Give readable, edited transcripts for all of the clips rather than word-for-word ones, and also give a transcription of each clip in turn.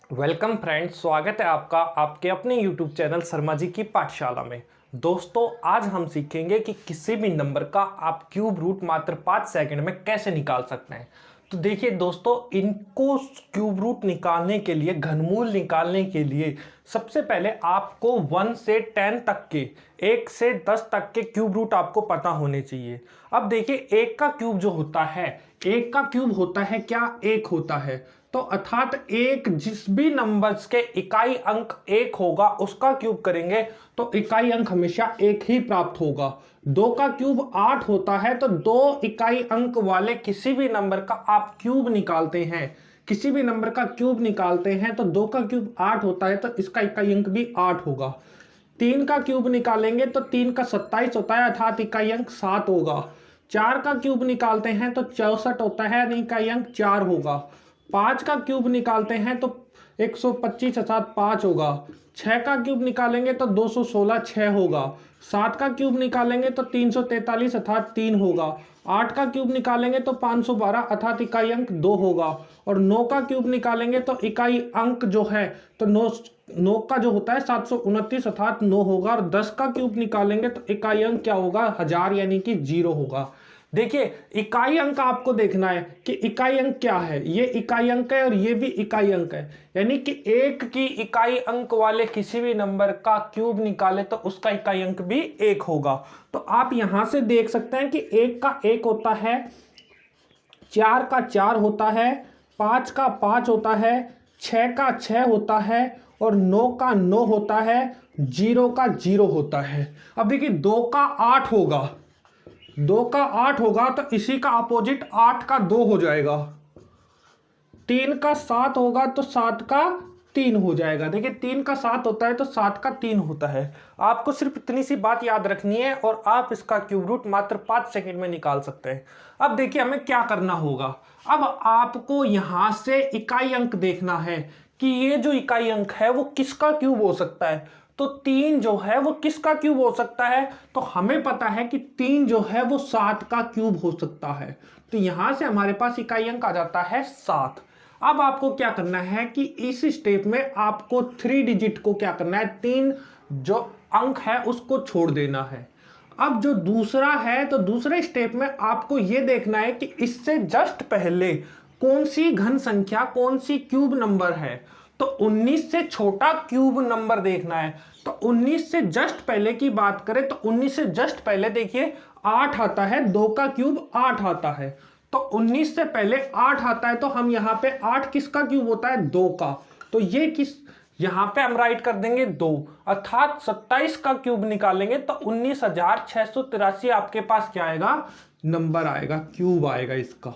Welcome friends, स्वागत है आपका आपके अपने यूट्यूब चैनल शर्मा जी की पाठशाला में। दोस्तों, आज हम सीखेंगे कि किसी भी नंबर का आप क्यूब रूट मात्र 5 सेकंड में कैसे निकाल सकते हैं। तो देखिए दोस्तों, इनको क्यूब रूट निकालने के लिए, घनमूल निकालने के लिए सबसे पहले आपको 1 से 10 तक के, 1 से 10 तक के क्यूब रूट आपको पता होने चाहिए। अब देखिए, एक का क्यूब जो होता है, एक का क्यूब होता है क्या, एक होता है। तो अर्थात एक जिस भी नंबर्स के इकाई अंक एक होगा उसका क्यूब करेंगे तो इकाई अंक हमेशा एक ही प्राप्त होगा। 2 का क्यूब 8 होता है, तो 2 इकाई अंक वाले किसी भी नंबर का आप क्यूब निकालते हैं, किसी भी नंबर का क्यूब निकालते हैं तो 2 का क्यूब 8 होता है, तो इसका इकाई अंक भी 8 होगा। 3 का क्यूब निकालेंगे तो 3 का 27 होता है, अर्थात इकाई अंक 7 होगा। 4 का क्यूब निकालते हैं तो 64 होता है, यानी इकाई अंक 4 होगा। 5 का क्यूब निकालते हैं तो 125 अर्थात 5 होगा। 6 का क्यूब निकालेंगे तो 216 6 होगा। 7 का क्यूब निकालेंगे तो 343 अर्थात 3 होगा। 8 का क्यूब निकालेंगे तो 512 अर्थात इकाई अंक 2 होगा। और 9 का क्यूब निकालेंगे तो इकाई अंक जो है तो 9 का जो होता है 729 अर्थात 9 होगा। और 10 का क्यूब निकालेंगे तो इकाई अंक क्या होगा, 1000 यानी कि 0 होगा। देखिए, इकाई अंक आपको देखना है कि इकाई अंक क्या है, ये इकाई अंक है और ये भी इकाई अंक है, यानी कि एक की इकाई अंक वाले किसी भी नंबर का क्यूब निकाले तो उसका इकाई अंक भी 1 होगा। तो आप यहां से देख सकते हैं कि 1 का 1 होता है, 4 का 4 होता है, 5 का 5 होता है, 6 का 6 होता है और 9 का 9 होता है, 0 का 0 होता है। अब देखिए, 2 का 8 होगा, 2 का 8 होगा तो इसी का अपोजिट 8 का 2 हो जाएगा। 3 का 7 होगा तो 7 का 3 हो जाएगा। देखिए, 3 का 7 होता है तो 7 का 3 होता है। आपको सिर्फ इतनी सी बात याद रखनी है और आप इसका क्यूब रूट मात्र 5 सेकंड में निकाल सकते हैं। अब देखिए, हमें क्या करना होगा। अब आपको यहां से इकाई अंक देखना है कि ये जो इकाई अंक है वो किसका क्यूब हो सकता है। तो 3 जो है वो किसका क्यूब हो सकता है, तो हमें पता है कि 3 जो है वो 7 का क्यूब हो सकता है। तो यहां से हमारे पास इकाई अंक आ जाता है 7। अब आपको क्या करना है कि इस स्टेप में आपको 3 डिजिट को क्या करना है, 3 जो अंक है उसको छोड़ देना है। अब जो दूसरा है, तो दूसरे स्टेप में आपको यह देखना है कि इससे जस्ट पहले कौन सी घन संख्या, कौन सी क्यूब नंबर है। तो 19 से छोटा क्यूब नंबर देखना है। तो 19 से जस्ट पहले की बात करें तो 19 से जस्ट पहले देखिए 8 आता है, 2 का क्यूब 8 आता है। तो 19 से पहले 8 आता है, तो हम यहां पे 8 किसका क्यूब होता है, 2 का। तो ये किस, यहां पे हम राइट कर देंगे 2, अर्थात 27 का क्यूब निकालेंगे तो 19,683 आपके पास क्या आएगा, नंबर आएगा, क्यूब आएगा इसका।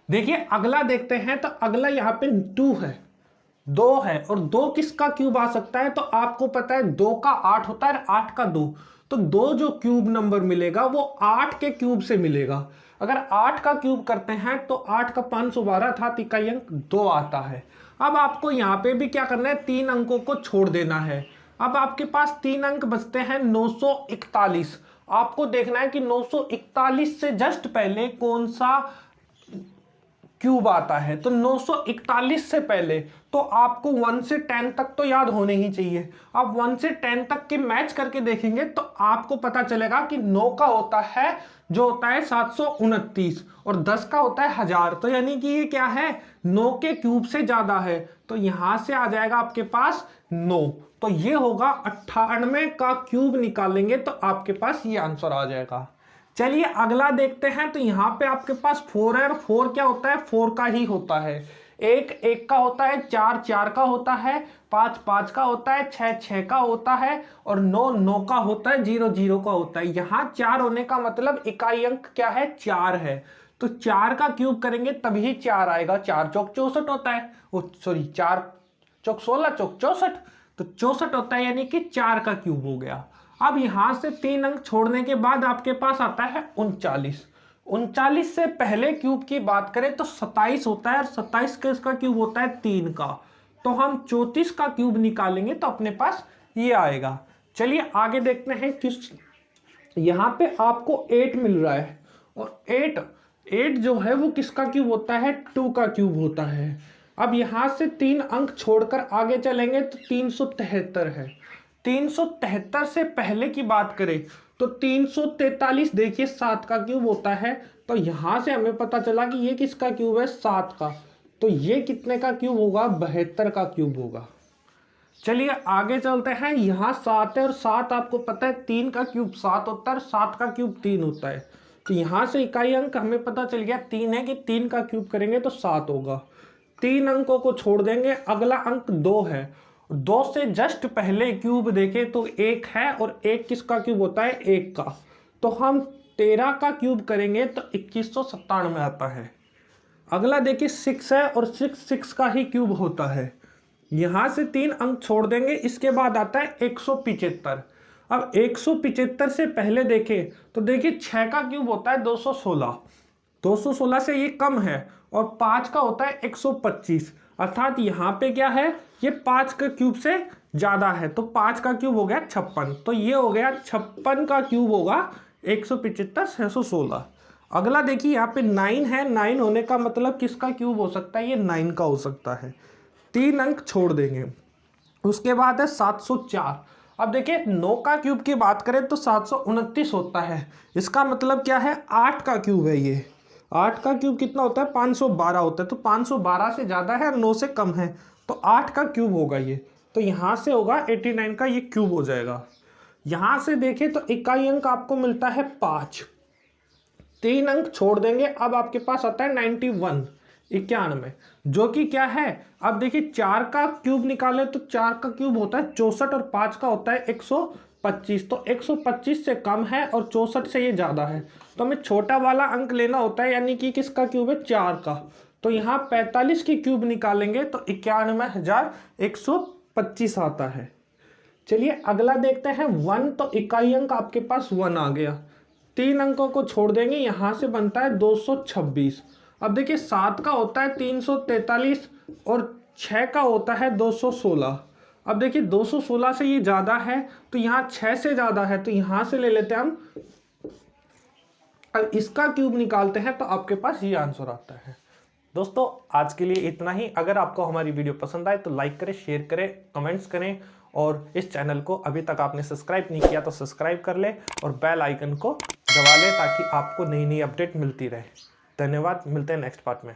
देखिए, अगला देखते हैं। तो अगला यहाँ पे 2 है, 2 है और 2 किसका क्यूब आ सकता है, तो आपको पता है 2 का 8 होता है, 8 का 2। तो 2 जो क्यूब नंबर मिलेगा वो 8 के क्यूब से मिलेगा। अगर 8 का क्यूब करते हैं तो 8 का 512 था, इकाई अंक 2 आता है। अब आपको यहाँ पे भी क्या करना है, 3 अंकों को छोड़ देना है। अब आपके पास 3 अंक बचते हैं 941। आपको देखना है कि 941 से जस्ट पहले कौन सा क्यूब आता है। तो 941 से पहले तो आपको 1 से 10 तक तो याद होने ही चाहिए। आप 1 से 10 तक के मैच करके देखेंगे तो आपको पता चलेगा कि 9 का होता है, जो होता है 729 और 10 का होता है 1000। तो यानी कि ये क्या है, 9 के क्यूब से ज्यादा है। तो यहां से आ जाएगा आपके पास 9। तो ये होगा 98 का क्यूब निकालेंगे तो आपके पास ये आंसर आ जाएगा। चलिए अगला देखते हैं। तो यहाँ पे आपके पास 4 है और 4 क्या होता है, 4 का ही होता है। 1 1 का होता है, 4 4 का होता है, 5 5 का होता है, 6 6 का होता है और 9 9 का होता है, 0 0 का होता है। यहाँ 4 होने का मतलब इकाई अंक क्या है, 4 है। तो 4 का क्यूब करेंगे तभी 4 आएगा। 4 चौक 64 होता है, सॉरी 4 चौक 16 चौक 64, तो 64 होता है, यानी कि 4 का क्यूब हो गया। अब यहां से 3 अंक छोड़ने के बाद आपके पास आता है 39। 39 से पहले क्यूब की बात करें तो 27 होता है और 27 का इसका क्यूब होता है 3 का। तो हम 34 का क्यूब निकालेंगे तो अपने पास ये आएगा। चलिए आगे देखते हैं किस, यहाँ पे आपको 8 मिल रहा है और 8 जो है वो किसका क्यूब होता है, 2 का क्यूब होता है। अब यहाँ से 3 अंक छोड़कर आगे चलेंगे तो 373 है। 373 से पहले की बात करें तो 343 देखिए 7 का क्यूब होता है। तो यहाँ से हमें पता चला कि ये किसका क्यूब है, 7 का। तो ये कितने का क्यूब होगा, 72 का क्यूब होगा। चलिए आगे चलते हैं। यहाँ 7 है और 7 आपको पता है 3 का क्यूब 7 होता है और 7 का क्यूब 3 होता है। तो यहाँ से इकाई अंक हमें पता चल गया 3 है कि 3 का क्यूब करेंगे तो 7 होगा। 3 अंकों को छोड़ देंगे, अगला अंक 2 है। 2 से जस्ट पहले क्यूब देखें तो 1 है और 1 किसका क्यूब होता है, 1 का। तो हम 13 का क्यूब करेंगे तो 2197 आता है। अगला देखिए 6 है और 6 का ही क्यूब होता है। यहाँ से 3 अंक छोड़ देंगे, इसके बाद आता है 175। अब 175 से पहले देखें तो देखिए 6 का क्यूब होता है 216। 216 से ये कम है और 5 का होता है 125, अर्थात यहाँ पे क्या है, ये 5 का क्यूब से ज़्यादा है। तो 5 का क्यूब हो गया 56। तो ये हो गया 56 का क्यूब होगा 175 616। अगला देखिए यहाँ पे 9 है। 9 होने का मतलब किसका क्यूब हो सकता है, ये 9 का हो सकता है। 3 अंक छोड़ देंगे। उसके बाद है 704। अब देखिए 9 का क्यूब की बात करें तो 729 होता है। इसका मतलब क्या है, 8 का क्यूब है ये। 8 का क्यूब कितना होता है, 512 होता है। तो 512 से ज़्यादा है और 9 से कम है, तो 8 का क्यूब होगा ये। तो यहाँ से होगा 89 का ये क्यूब हो जाएगा। यहाँ से देखें तो इकाई अंक आपको मिलता है 5। 3 अंक छोड़ देंगे, अब आपके पास आता है 91 91, जो कि क्या है, अब देखिए 4 का क्यूब निकाले तो 4 का क्यूब होता है 64 और 5 का होता है 125। तो 125 से कम है और 64 से ये ज़्यादा है। तो हमें छोटा वाला अंक लेना होता है, यानी कि किसका क्यूब है, 4 का। तो यहाँ 45 की क्यूब निकालेंगे तो 91,125 आता है। चलिए अगला देखते हैं 1। तो इकाई अंक आपके पास 1 आ गया। 3 अंकों को छोड़ देंगे, यहाँ से बनता है 226। अब देखिए 7 का होता है 343 और 6 का होता है 216। अब देखिए 216 से ये ज़्यादा है, तो यहाँ 6 से ज़्यादा है, तो यहाँ से ले लेते हैं हम। अब इसका क्यूब निकालते हैं तो आपके पास ये आंसर आता है। दोस्तों आज के लिए इतना ही। अगर आपको हमारी वीडियो पसंद आए तो लाइक करें, शेयर करें, कमेंट्स करें और इस चैनल को अभी तक आपने सब्सक्राइब नहीं किया तो सब्सक्राइब कर ले और बेल आइकन को दबा लें ताकि आपको नई नई अपडेट मिलती रहे। धन्यवाद, मिलते हैं नेक्स्ट पार्ट में।